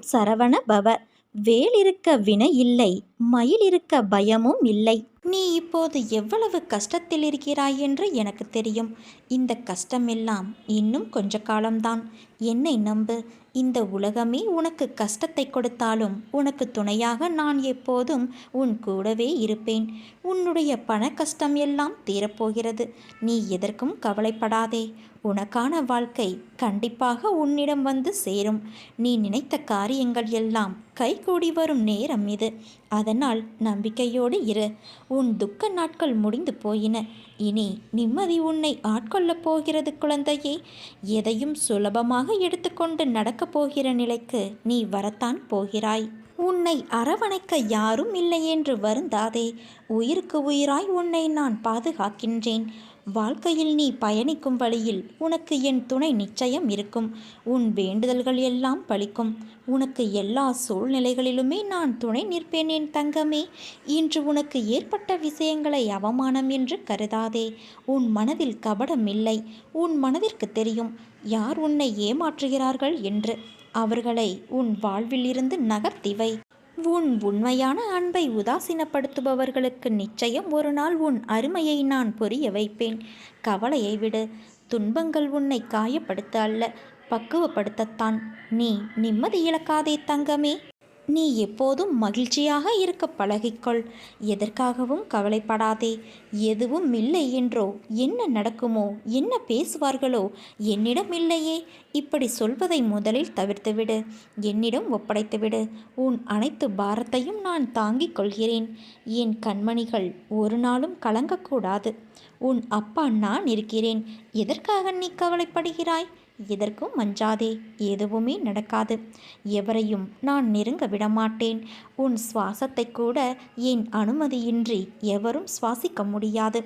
சரவண பவ. வேல் இருக்க வினை இல்லை, மயில் இருக்க பயமும் இல்லை. நீ இப்போது எவ்வளவு கஷ்டத்தில் இருக்கிறாய் என்று எனக்கு தெரியும். இந்த கஷ்டமெல்லாம் இன்னும் கொஞ்ச காலம்தான். என்னை நம்பு. இந்த உலகமே உனக்கு கஷ்டத்தை கொடுத்தாலும் உனக்கு துணையாக நான் எப்போதும் உன் கூடவே இருப்பேன். உன்னுடைய பண கஷ்டம் எல்லாம் தீரப்போகிறது. நீ எதற்கும் கவலைப்படாதே. உனக்கான வாழ்க்கை கண்டிப்பாக உன்னிடம் வந்து சேரும். நீ நினைத்த காரியங்கள் எல்லாம் கைகூடி வரும் நேரம் இது. அதனால் நம்பிக்கையோடு இரு. உன் துக்க நாட்கள் முடிந்து போயின. இனி நிம்மதி உன்னை ஆட்கொள்ளப் போகிறது குழந்தையே. எதையும் சுலபமாக எடுத்துக்கொண்டு நடக்கப் போகிற நிலைக்கு நீ வரத்தான் போகிறாய். உன்னை அரவணைக்க யாரும் இல்லை என்று வருந்தாதே. உயிருக்கு உயிராய் உன்னை நான் பாதுகாக்கின்றேன். வாழ்க்கையில் நீ பயணிக்கும் வழியில் உனக்கு என் துணை நிச்சயம் இருக்கும். உன் வேண்டுதல்கள் எல்லாம் பலிக்கும். உனக்கு எல்லா சூழ்நிலைகளிலுமே நான் துணை நிற்பேன் என் தங்கமே. இன்று உனக்கு ஏற்பட்ட விஷயங்களை அவமானம் என்று கருதாதே. உன் மனதில் கபடம் இல்லை. உன் மனதிற்கு தெரியும் யார் உன்னை ஏமாற்றுகிறார்கள் என்று. அவர்களை உன் வாழ்வில் இருந்து நகர்த்தி வை. உன் உண்மையான அன்பை உதாசீனப்படுத்துபவர்களுக்கு நிச்சயம் ஒரு நாள் உன் அருமையை நான் புரிய வைப்பேன். கவலையை விடு. துன்பங்கள் உன்னை காயப்படுத்த அல்ல, பக்குவப்படுத்தத்தான். நீ நிம்மதி இழக்காதே தங்கமே. நீ எப்போதும் மகிழ்ச்சியாக இருக்க பழகிக்கொள். எதற்காகவும் கவலைப்படாதே. எதுவும் இல்லை என்றோ, என்ன நடக்குமோ, என்ன பேசுவார்களோ, என்னிடம் இல்லையே, இப்படி சொல்வதை முதலில் தவிர்த்துவிடு. என்னிடம் ஒப்படைத்துவிடு. உன் அனைத்து பாரத்தையும் நான் தாங்கிக் கொள்கிறேன். என் கண்மணிகள் ஒரு நாளும் கலங்கக்கூடாது. உன் அப்பா நான் இருக்கிறேன். எதற்காக நீ கவலைப்படுகிறாய்? எதற்கும் அஞ்சாதே. எதுவுமே நடக்காது. எவரையும் நான் நெருங்க விடமாட்டேன். உன் சுவாசத்தை கூட என் அனுமதியின்றி எவரும் சுவாசிக்க முடியாது.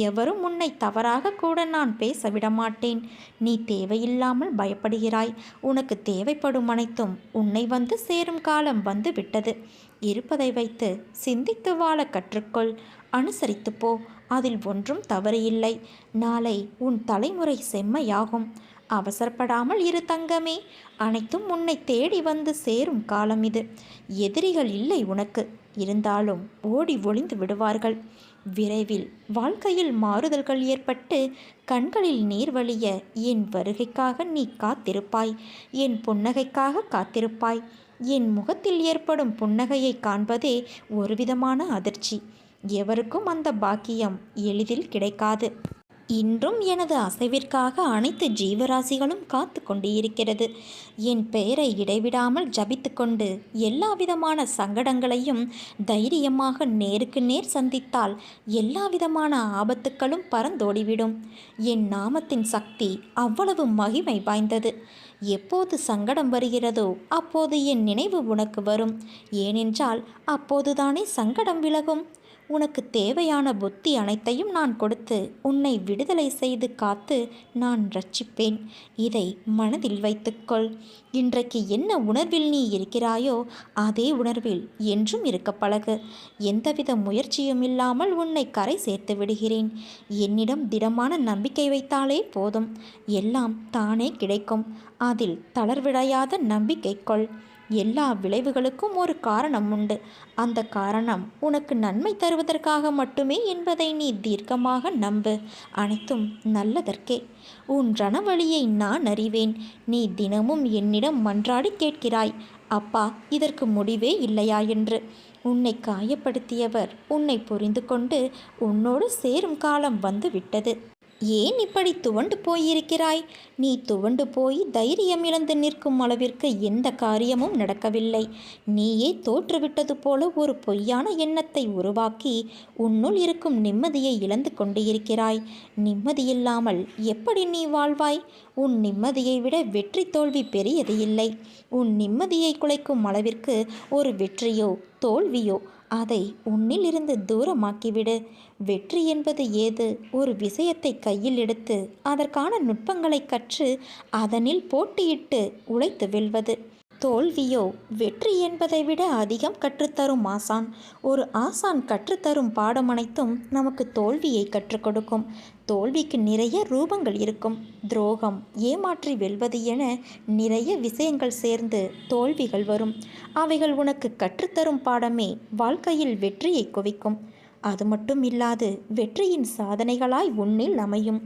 எவரும் உன்னை தவறாக கூட நான் பேச விடமாட்டேன். நீ தேவையில்லாமல் பயப்படுகிறாய். உனக்கு தேவைப்படும் அனைத்தும் உன்னை வந்து சேரும் காலம் வந்து விட்டது. இருப்பதை வைத்து சிந்தித்து வாழ கற்றுக்கொள். அனுசரித்து போ. அதில் ஒன்றும் தவறு இல்லை. நாளை உன் தலைமுறை செம்மையாகும். அவசரப்படாமல் இரு தங்கமே. அனைத்தும் உன்னை தேடி வந்து சேரும் காலம் இது. எதிரிகள் இல்லை உனக்கு. இருந்தாலும் ஓடி ஒளிந்து விடுவார்கள். விரைவில் வாழ்க்கையில் மாறுதல்கள் ஏற்பட்டு கண்களில் நீர் வழிய என் வருகைக்காக நீ காத்திருப்பாய். என் புன்னகைக்காக காத்திருப்பாய். என் முகத்தில் ஏற்படும் புன்னகையை காண்பதே ஒரு விதமான அதிர்ச்சி. எவருக்கும் அந்த பாக்கியம் எளிதில் கிடைக்காது. இன்றும் எனது அசைவிற்காக அனைத்து ஜீவராசிகளும் காத்து கொண்டு இருக்கிறது. என் பெயரை இடைவிடாமல் ஜபித்து கொண்டு எல்லா விதமான சங்கடங்களையும் தைரியமாக நேருக்கு நேர் சந்தித்தால் எல்லா விதமான ஆபத்துக்களும் பறந்தோடிவிடும். என் நாமத்தின் சக்தி அவ்வளவு மகிமை வாய்ந்தது. எப்போது சங்கடம் வருகிறதோ அப்போது என் நினைவு உனக்கு வரும். ஏனென்றால் அப்போதுதானே சங்கடம் விலகும். உனக்கு தேவையான புத்தி அனைத்தையும் நான் கொடுத்து உன்னை விடுதலை செய்து காத்து நான் ரட்சிப்பேன். இதை மனதில் வைத்துக்கொள். இன்றைக்கு என்ன உணர்வில் நீ இருக்கிறாயோ அதே உணர்வில் என்றும் இருக்க பழகு. எந்தவித முயற்சியும் இல்லாமல் உன்னை கரை சேர்த்து விடுகிறேன். என்னிடம் திடமான நம்பிக்கை வைத்தாலே போதும். எல்லாம் தானே கிடைக்கும். அதில் தளர்விடையாத நம்பிக்கை கொள். எல்லா விளைவுகளுக்கும் ஒரு காரணம் உண்டு. அந்த காரணம் உனக்கு நன்மை தருவதற்காக மட்டுமே என்பதை நீ தீர்க்கமாக நம்பு. அனைத்தும் நல்லதற்கே. உன் ரணவழியை நான் அறிவேன். நீ தினமும் என்னிடம் மன்றாடி கேட்கிறாய், அப்பா இதற்கு முடிவே இல்லையா என்று. உன்னை காயப்படுத்தியவர் உன்னை புரிந்து கொண்டு உன்னோடு சேரும் காலம் வந்து விட்டது. ஏன் இப்படி துவண்டு போயிருக்கிறாய்? நீ துவண்டு போய் தைரியம் இழந்து நிற்கும் அளவிற்கு எந்த காரியமும் நடக்கவில்லை. நீயே தோற்றுவிட்டது போல ஒரு பொய்யான எண்ணத்தை உருவாக்கி உன்னுள் இருக்கும் நிம்மதியை இழந்து கொண்டு இருக்கிறாய். நிம்மதியில்லாமல் எப்படி நீ வாழ்வாய்? உன் நிம்மதியை விட வெற்றி தோல்வி பெரியது இல்லை. உன் நிம்மதியை குலைக்கும் அளவிற்கு ஒரு வெற்றியோ தோல்வியோ அதை உன்னில் இருந்து தூரமாக்கிவிடு. வெற்றி என்பது ஏது? ஒரு விஷயத்தை கையில் எடுத்து அதற்கான நுட்பங்களை கற்று அதனில் போட்டியிட்டு உழைத்து வெல்வது. தோல்வியோ வெற்றி என்பதை விட அதிகம் கற்றுத்தரும் ஆசான். ஒரு ஆசான் கற்றுத்தரும் பாடம் அனைத்தும் நமக்கு தோல்வியை கற்றுக் கொடுக்கும். தோல்விக்கு நிறைய ரூபங்கள் இருக்கும். துரோகம், ஏமாற்றி வெல்வது என நிறைய விஷயங்கள் சேர்ந்து தோல்விகள் வரும். அவைகள் உனக்கு கற்றுத்தரும் பாடமே வாழ்க்கையில் வெற்றியை குவிக்கும். அது மட்டும் இல்லாது வெற்றியின் சாதனைகளாய் உன்னில் அமையும்.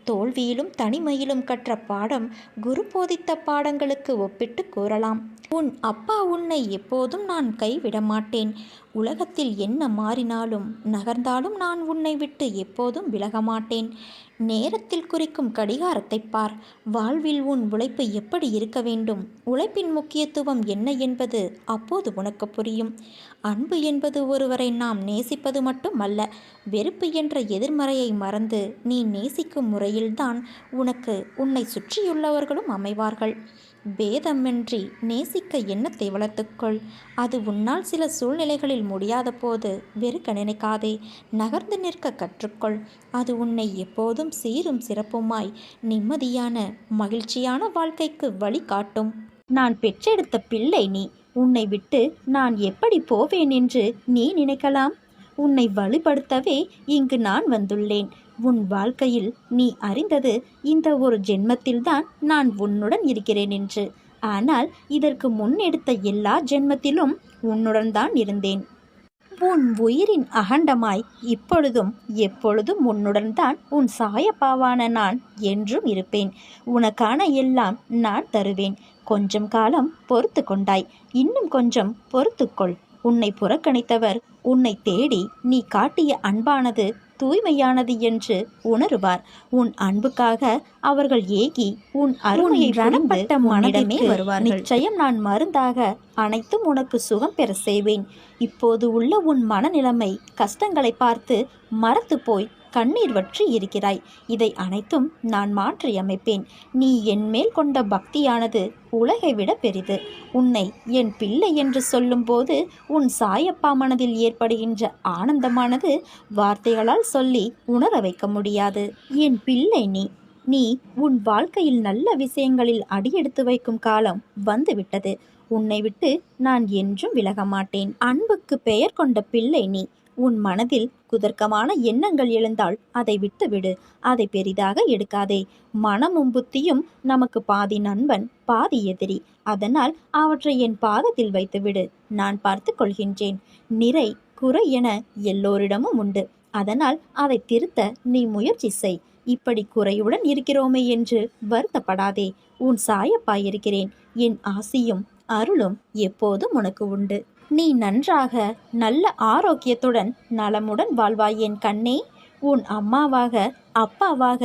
தோல்வியிலும் தனிமையிலும் கற்ற பாடம் குரு போதித்த பாடங்களுக்கு ஒப்பிட்டு கூறலாம். உன் அப்பா உன்னை எப்போதும் நான் கைவிட மாட்டேன். உலகத்தில் என்ன மாறினாலும் நகர்ந்தாலும் நான் உன்னை விட்டு எப்போதும் விலக மாட்டேன். நேரத்தில் குறிக்கும் கடிகாரத்தை பார். வாழ்வில் உன் உழைப்பு எப்படி இருக்க வேண்டும், உழைப்பின் முக்கியத்துவம் என்ன என்பது அப்போது உனக்கு புரியும். அன்பு என்பது ஒருவரை நாம் நேசிப்பது மட்டுமல்ல, வெறுப்பு என்ற எதிர்மறையை மறந்து நீ நேசிக்கும் முறையில்தான் உன்னை சுற்றியுள்ளவர்களும் அமைவார்கள். பேதமின்றி நேசிக்க எண்ணத்தை வளர்த்துக்கொள். அது உன்னால் சில சூழ்நிலைகளில் முடியாத போது வெறுக்க நினைக்காதே, நகர்ந்து நிற்க கற்றுக்கொள். அது உன்னை எப்போதும் சீரும் சிறப்புமாய் நிம்மதியான மகிழ்ச்சியான வாழ்க்கைக்கு வழிகாட்டும். நான் பெற்றெடுத்த பிள்ளை நீ. உன்னை விட்டு நான் எப்படி போவேன் என்று நீ நினைக்கலாம். உன்னை வலுப்படுத்தவே இங்கு நான் வந்துள்ளேன். உன் வாழ்க்கையில் நீ அறிந்தது இந்த ஒரு ஜென்மத்தில்தான் நான் உன்னுடன் இருக்கிறேன் என்று. ஆனால் இதற்கு முன் எடுத்த எல்லா ஜென்மத்திலும் உன்னுடன் தான் இருந்தேன். உன் உயிரின் அகண்டமாய் இப்பொழுதும் எப்பொழுதும் உன்னுடன் தான் உன் சாயப்பாவான நான் என்றும் இருப்பேன். உனக்கான எல்லாம் நான் தருவேன். கொஞ்சம் காலம் பொறுத்து கொண்டாய், இன்னும் கொஞ்சம் பொறுத்துக்கொள். உன்னை புறக்கணித்தவர் உன்னை தேடி நீ காட்டிய அன்பானது தூய்மையானது என்று உணருவார். உன் அன்புக்காக அவர்கள் ஏகி உன் அருமையை ரணப்பட்ட மனதிடமே வருவார். நிச்சயம் நான் மருந்தாக அனைத்தும் உனக்கு சுகம் பெற செய்வேன். இப்போது உள்ள உன் மனநிலைமை கஷ்டங்களை பார்த்து மறத்து போய் கண்ணீர் வற்றி இருக்கிறாய். இதை அனைத்தும் நான் மாற்றி அமைப்பேன். நீ என் மேல் கொண்ட பக்தியானது உலகை விட பெரிது. உன்னை என் பிள்ளை என்று சொல்லும்போது உன் சாயப்பா மனதில் ஏற்படுகின்ற ஆனந்தமானது வார்த்தைகளால் சொல்லி உணர வைக்க முடியாது. என் பிள்ளை நீ உன் வாழ்க்கையில் நல்ல விஷயங்களில் அடியெடுத்து வைக்கும் காலம் வந்துவிட்டது. உன்னை விட்டு நான் என்றும் விலக மாட்டேன். அன்புக்கு பெயர் கொண்ட பிள்ளை நீ. உன் மனதில் குதர்க்கமான எண்ணங்கள் எழுந்தால் அதை விட்டுவிடு. அதை பெரிதாக எடுக்காதே. மனமும் புத்தியும் நமக்கு பாதி நண்பன் பாதி எதிரி. அதனால் அவற்றை என் பாதத்தில் வைத்துவிடு. நான் பார்த்து கொள்கின்றேன். நிறை குறை என எல்லோரிடமும் உண்டு. அதனால் அதை திருத்த நீ முயற்சி செய். இப்படி குறையுடன் இருக்கிறோமே என்று வருத்தப்படாதே. உன் சாயப்பா இருக்கிறேன். என் ஆசியும் அருளும் எப்போதும் உனக்கு உண்டு. நீ நன்றாக நல்ல ஆரோக்கியத்துடன் நலமுடன் வாழ்வாய் என் கண்ணே. உன் அம்மாவாக அப்பாவாக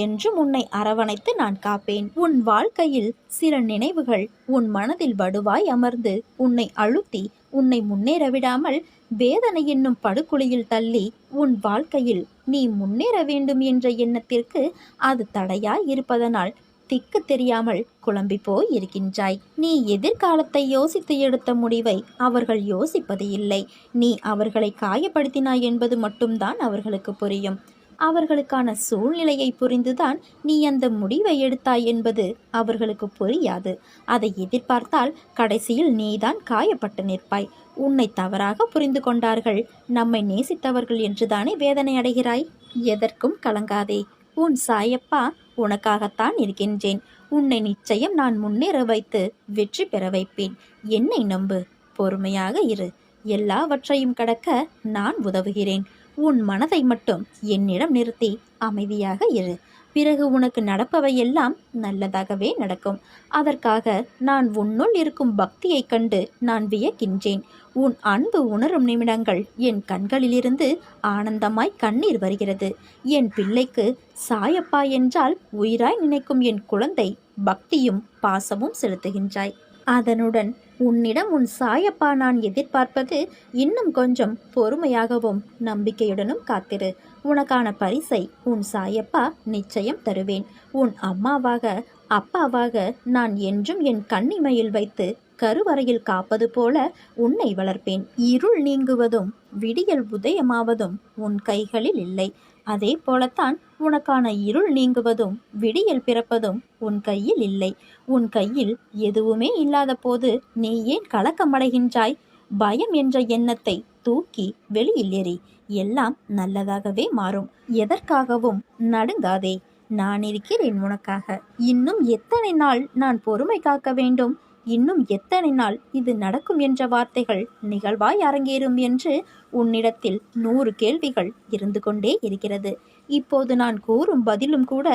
என்றும் உன்னை அரவணைத்து நான் காப்பேன். உன் வாழ்க்கையில் சில நினைவுகள் உன் மனதில் வடுவாய் அமர்ந்து உன்னை அழுத்தி உன்னை முன்னேற விடாமல் வேதனை என்னும் படுகுழியில் தள்ளி உன் வாழ்க்கையில் நீ முன்னேற வேண்டும் என்ற எண்ணத்திற்கு அது தடையாய் இருப்பதனால் திக்கு தெரியாமல் குழம்பி போய் இருக்கின்றாய். நீ எதிர்காலத்தை யோசித்து எடுத்த முடிவை அவர்கள் அவர்களுஇல்லை. நீ அவர்களை காயப்படுத்தினாய் என்பது மட்டும்தான் அவர்களுக்கு புரியும். அவர்களுக்கான சூழ்நிலையை புரிந்துதான் நீ அந்த முடிவை எடுத்தாய் என்பது அவர்களுக்கு புரியாது. அதை எதிர்பார்த்தால் கடைசியில் நீதான் காயப்பட்டு நிற்பாய். உன்னை தவறாக புரிந்து கொண்டார்கள். நம்மை நேசித்தவர்கள் என்றுதானே வேதனை அடைகிறாய். எதற்கும் கலங்காதே. உன் சாயப்பா உனக்காகத்தான் இருக்கின்றேன். உன்னை நிச்சயம் நான் முன்னேற வைத்து வெற்றி பெற வைப்பேன். என்னை நம்பு. பொறுமையாக இரு. எல்லாவற்றையும் கடக்க நான் உதவுகிறேன். உன் மனதை மட்டும் என்னிடம் நிறுத்தி அமைதியாக இரு. பிறகு உனக்கு நடப்பவையெல்லாம் நல்லதாகவே நடக்கும். அதற்காக நான் உன்னுள் இருக்கும் பக்தியை கண்டு நான் வியக்கின்றேன். உன் அன்பு உணரும் நிமிடங்கள் என் கண்களிலிருந்து ஆனந்தமாய் கண்ணீர் வருகிறது. என் பிள்ளைக்கு சாயப்பா என்றால் உயிராய் நினைக்கும் என் குழந்தை பக்தியும் பாசமும் செலுத்துகின்றாய். அதனுடன் உன்னிடம் உன் சாயப்பா நான் எதிர்பார்ப்பது இன்னும் கொஞ்சம் பொறுமையாகவும் நம்பிக்கையுடனும் காத்திரு. உனக்கான பரிசை உன் சாயப்பா நிச்சயம் தருவேன். உன் அம்மாவாக அப்பாவாக நான் என்றும் என் கண்ணிமையில் வைத்து கருவறையில் காப்பது போல உன்னை வளர்ப்பேன். இருள் நீங்குவதும் விடியல் உதயமாவதும் உன் கைகளில் இல்லை. அதே போலத்தான் உனக்கான இருள் நீங்குவதும் விடியல் பிறப்பதும் உன் கையில் இல்லை. உன் கையில் எதுவுமே இல்லாத போது நீ ஏன் கலக்கமடைகின்றாய்? பயம் என்ற எண்ணத்தை தூக்கி வெளியில் எறி. எல்லாம் நல்லதாகவே மாறும். எதற்காகவும் நடுங்காதே. நான் இருக்கிறேன் உனக்காக. இன்னும் எத்தனை நாள் நான் பொறுமை காக்க வேண்டும்? இன்னும் எத்தனை நாள் இது நடக்கும் என்ற வார்த்தைகள் நிகழ்வாய் அரங்கேறும் என்று உன்னிடத்தில் 100 கேள்விகள் இருந்து கொண்டே இருக்கிறது. இப்போது நான் கூறும் பதிலும் கூட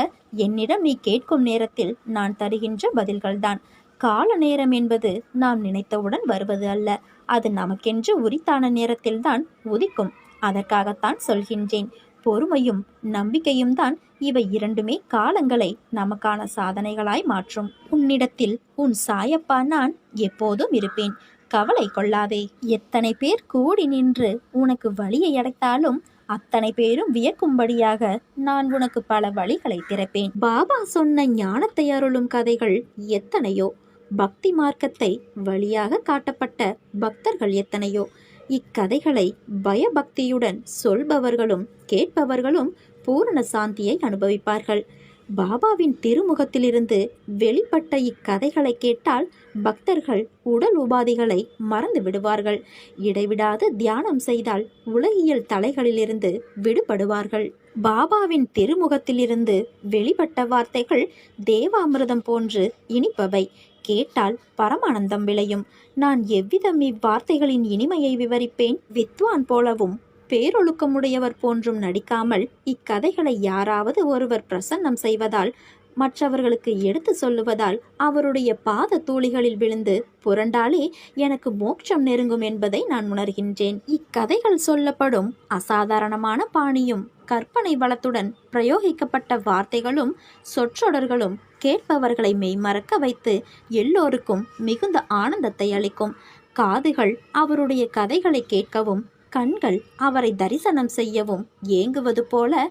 என்னிடம் நீ கேட்கும் நேரத்தில் நான் தருகின்ற பதில்கள்தான். கால நேரம் என்பது நாம் நினைத்தவுடன் வருவது அல்ல. அது நமக்கென்று உரித்தான நேரத்தில்தான் உதிக்கும். அதற்காகத்தான் சொல்கின்றேன். பொறுமையும் நம்பிக்கையும் தான் இவை இரண்டுமே காலங்களை நமக்கான சாதனைகளாய் மாற்றும். உன்னிடத்தில் உன் சாயப்பா நான் எப்போதும் இருப்பேன். கவலை கொள்ளாதே. எத்தனை பேர் கூடி நின்று உனக்கு வழியை அடைத்தாலும் அத்தனை பேரும் வியக்கும்படியாக நான் உனக்கு பல வழிகளை திறப்பேன். பாபா சொன்ன ஞானத்தை அருளும் கதைகள் எத்தனையோ, பக்தி மார்க்கத்தை வழியாக காட்டப்பட்ட பக்தர்கள் எத்தனையோ. இக்கதைகளை பயபக்தியுடன் சொல்பவர்களும் கேட்பவர்களும் பூரண சாந்தியை அனுபவிப்பார்கள். பாபாவின் திருமுகத்திலிருந்து வெளிப்பட்ட இக்கதைகளை கேட்டால் பக்தர்கள் உடல் உபாதைகளை மறந்து விடுவார்கள். இடைவிடாது தியானம் செய்தால் உலகியல் தலைகளிலிருந்து விடுபடுவார்கள். பாபாவின் திருமுகத்திலிருந்து வெளிப்பட்ட வார்த்தைகள் தேவாமிர்தம் போன்று இனிப்பவை. கேட்டால் பரமானந்தம் விளையும். நான் எவ்விதம் இவ்வார்த்தைகளின் இனிமையை விவரிப்பேன்? வித்வான் போலவும் பேரொழுக்கமுடையவர் போன்றும் நடிக்காமல் இக்கதைகளை யாராவது ஒருவர் பிரசன்னம் செய்வதால், மற்றவர்களுக்கு எடுத்து சொல்லுவதால், அவருடைய பாத தூளிகளில் விழுந்து புரண்டாலே எனக்கு மோட்சம் நெருங்கும் என்பதை நான் உணர்கின்றேன். இக்கதைகள் சொல்லப்படும் அசாதாரணமான பாணியும் கற்பனை வளத்துடன் பிரயோகிக்கப்பட்ட வார்த்தைகளும் சொற்றொடர்களும் கேட்பவர்களை மெய்மறக்க வைத்து எல்லோருக்கும் மிகுந்த ஆனந்தத்தை அளிக்கும். காதுகள் அவருடைய கதைகளை கேட்கவும், கண்கள் அவரை தரிசனம் செய்யவும் ஏங்குவது போல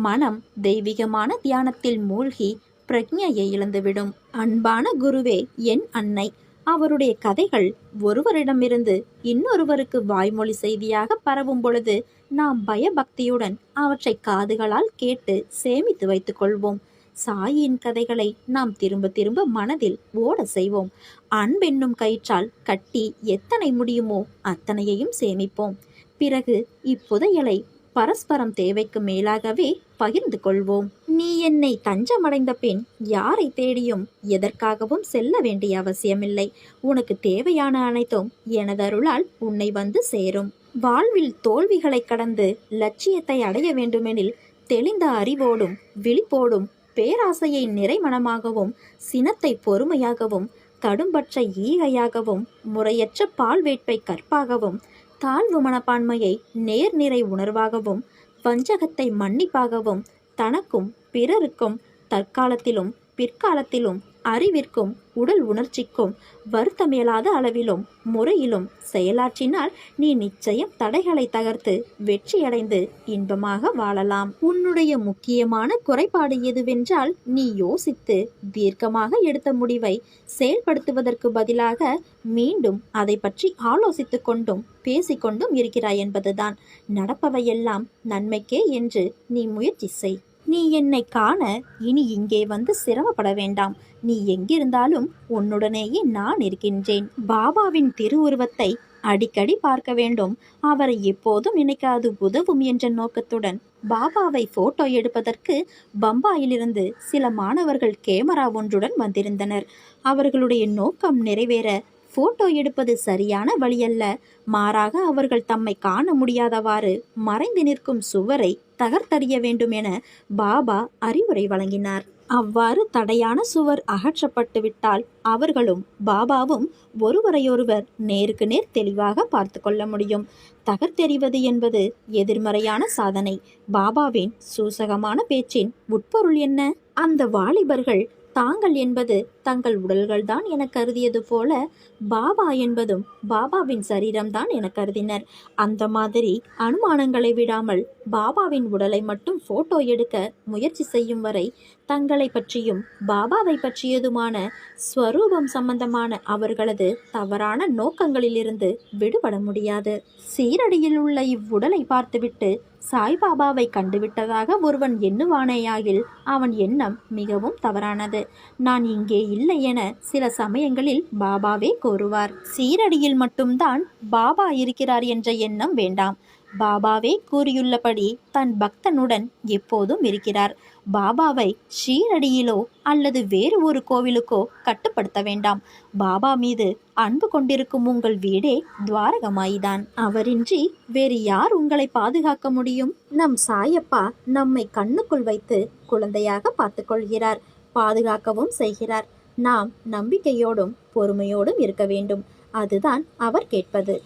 மனம் தெய்வீகமான தியானத்தில் மூழ்கி பிரக்ஞையை இழந்துவிடும். அன்பான குருவே என் அன்னை, அவருடைய கதைகள் ஒருவரிடமிருந்து இன்னொருவருக்கு வாய்மொழி செய்தியாக பரவும் பொழுது நாம் பயபக்தியுடன் அவற்றை காதுகளால் கேட்டு சேமித்து வைத்துக் கொள்வோம். சாயின் கதைகளை நாம் திரும்ப திரும்ப மனதில் ஓட செய்வோம். அன்பென்னும் கயிற்றால் கட்டி எத்தனை முடியுமோ அத்தனையையும் சேமிப்போம். பிறகு இப்புதையலை பரஸ்பரம் தேவைக்கு மேலாகவே பகிர்ந்து கொள்வோம். நீ என்னை தஞ்சமடைந்த பின் யாரை தேடியும் எதற்காகவும் செல்ல வேண்டிய அவசியமில்லை. உனக்கு தேவையான அனைத்தும் எனதருளால் உன்னை வந்து சேரும். வாழ்வில் தோல்விகளை கடந்து லட்சியத்தை அடைய வேண்டுமெனில் தெளிந்த அறிவோடும் விழிப்போடும் பேராசையை நிறைமனமாகவும் சினத்தை பொறுமையாகவும் கடும்பற்ற ஈகையாகவும் முறையற்ற பால்வேட்பை கற்பாகவும் தாழ்வு மனப்பான்மையை நேர்நிறை உணர்வாகவும் வஞ்சகத்தை மன்னிப்பாகவும் தனக்கும் பிறருக்கும் தற்காலத்திலும் பிற்காலத்திலும் அறிவிற்கும் உடல் உணர்ச்சிக்கும் வருத்தமேலாத அளவிலும் முறையிலும் செயலாற்றினால் நீ நிச்சயம் தடைகளை தகர்த்து வெற்றியடைந்து இன்பமாக வாழலாம். உன்னுடைய முக்கியமான குறைபாடு எதுவென்றால், நீ யோசித்து தீர்க்கமாக எடுத்த முடிவை செயல்படுத்துவதற்கு பதிலாக மீண்டும் அதை பற்றி ஆலோசித்து கொண்டும் பேசிக்கொண்டும் இருக்கிறாய் என்பதுதான். நடப்பவையெல்லாம் நன்மைக்கே என்று நீ முயற்சி செய். நீ என்னை காண இனி இங்கே வந்து சிரமப்பட வேண்டாம். நீ எங்கிருந்தாலும் உன்னுடனேயே நான் இருக்கின்றேன். பாபாவின் திருவுருவத்தை அடிக்கடி பார்க்க வேண்டும். அவரை எப்போதும் நினைக்காது உதவும் என்ற நோக்கத்துடன் பாபாவை போட்டோ எடுப்பதற்கு பம்பாயிலிருந்து சில மாணவர்கள் கேமரா ஒன்றுடன் வந்திருந்தனர். அவர்களுடைய நோக்கம் நிறைவேற போட்டோ எடுப்பது சரியான வழியல்ல. மாறாக அவர்கள் தம்மை காண முடியாதவாறு மறைந்து நிற்கும் சுவரை தகர்த்தறிய வேண்டும் என பாபா அறிவுரை வழங்கினார். அவ்வாறு தடையான சுவர் அகற்றப்பட்டு விட்டால் அவர்களும் பாபாவும் ஒருவரையொருவர் நேருக்கு நேர் தெளிவாக பார்த்து கொள்ள முடியும். தகர்த்தெறிவது என்பது எதிர்மறையான சாதனை. பாபாவின் சூசகமான பேச்சின் உட்பொருள் என்ன? அந்த வாலிபர்கள் தாங்கள் என்பது தங்கள் உடல்கள்தான் என கருதியது போல பாபா என்பதும் பாபாவின் சரீரம்தான் என கருதினர். அந்த மாதிரி அனுமானங்களை விடாமல் பாபாவின் உடலை மட்டும் போட்டோ எடுக்க முயற்சி செய்யும் வரை தங்களை பற்றியும் பாபாவை பற்றியதுமான ஸ்வரூபம் சம்பந்தமான அவர்களது தவறான நோக்கங்களிலிருந்து விடுபட முடியாது. சீரடியில் உள்ள இவ்வுடலை பார்த்துவிட்டு சாய்பாபாவை கண்டுவிட்டதாக ஒருவன் எண்ணுவானேயாகில் அவன் எண்ணம் மிகவும் தவறானது. நான் இங்கே இல்லை என சில சமயங்களில் பாபாவே கூறுவார். சீரடியில் மட்டும்தான் பாபா இருக்கிறார் என்ற எண்ணம் வேண்டாம். பாபாவே கூறியுள்ளபடி தன் பக்தனுடன் எப்போதும் இருக்கிறார். பாபாவை ஷீரடியிலோ அல்லது வேறு ஒரு கோவிலுக்கோ கட்டுப்படுத்த வேண்டாம். பாபா மீது அன்பு கொண்டிருக்கும் உங்கள் வீடே துவாரகமாய்தான். அவரின்றி வேறு யார் உங்களை பாதுகாக்க முடியும்? நம் சாயப்பா நம்மை கண்ணுக்குள் வைத்து குழந்தையாக பார்த்து கொள்கிறார், பாதுகாக்கவும் செய்கிறார். நாம் நம்பிக்கையோடும் பொறுமையோடும் இருக்க வேண்டும். அதுதான் அவர் கேட்பது.